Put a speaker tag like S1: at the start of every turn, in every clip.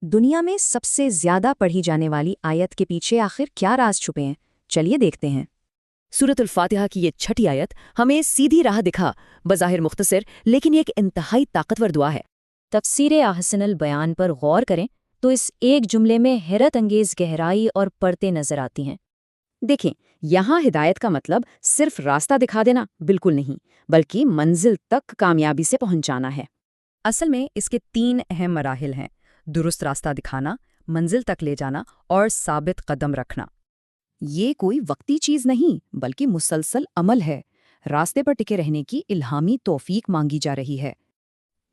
S1: دنیا میں سب سے زیادہ پڑھی جانے والی آیت کے پیچھے آخر کیا راز چھپے ہیں؟ چلیے دیکھتے ہیں۔
S2: سورۃ الفاتحہ کی یہ چھٹی آیت ہمیں سیدھی راہ دکھا، بظاہر مختصر لیکن یہ ایک انتہائی طاقتور دعا ہے۔
S3: تفسیر احسن البیان پر غور کریں تو اس ایک جملے میں حیرت انگیز گہرائی اور پرتیں نظر آتی ہیں۔
S1: دیکھیں، یہاں ہدایت کا مطلب صرف راستہ دکھا دینا بالکل نہیں، بلکہ منزل تک کامیابی سے پہنچانا ہے۔
S2: اصل میں اس کے 3 اہم مراحل ہیں: درست راستہ دکھانا، منزل تک لے جانا اور ثابت قدم رکھنا۔
S1: یہ کوئی وقتی چیز نہیں بلکہ مسلسل عمل ہے۔ راستے پر ٹکے رہنے کی الہامی توفیق مانگی جا رہی ہے۔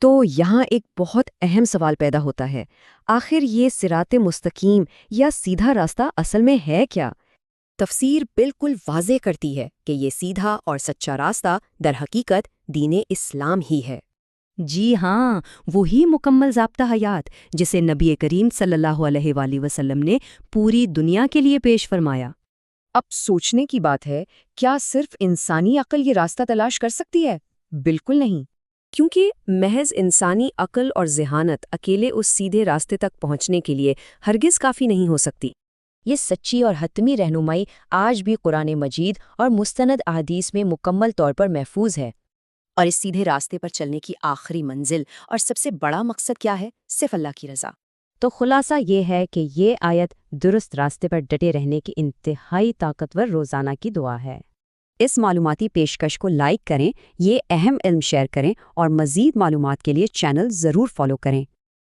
S1: تو یہاں ایک بہت اہم سوال پیدا ہوتا ہے، آخر یہ صراط مستقیم یا سیدھا راستہ اصل میں ہے کیا؟
S2: تفسیر بالکل واضح کرتی ہے کہ یہ سیدھا اور سچا راستہ در حقیقت دین اسلام ہی ہے۔
S4: جی ہاں، وہی مکمل ضابطہ حیات جسے نبی کریم صلی اللہ علیہ وآلہ وسلم نے پوری دنیا کے لیے پیش فرمایا۔
S1: اب سوچنے کی بات ہے، کیا صرف انسانی عقل یہ راستہ تلاش کر سکتی ہے؟ بالکل نہیں، کیونکہ محض انسانی عقل اور ذہانت اکیلے اس سیدھے راستے تک پہنچنے کے لیے ہرگز کافی نہیں ہو سکتی۔
S3: یہ سچی اور حتمی رہنمائی آج بھی قرآن مجید اور مستند احادیث میں مکمل طور پر محفوظ ہے۔
S2: اور اس سیدھے راستے پر چلنے کی آخری منزل اور سب سے بڑا مقصد کیا ہے؟ صرف اللہ کی رضا۔
S4: تو خلاصہ یہ ہے کہ یہ آیت درست راستے پر ڈٹے رہنے کی انتہائی طاقتور روزانہ کی دعا ہے۔
S1: اس معلوماتی پیشکش کو لائک کریں، یہ اہم علم شیئر کریں اور مزید معلومات کے لیے چینل ضرور فالو کریں۔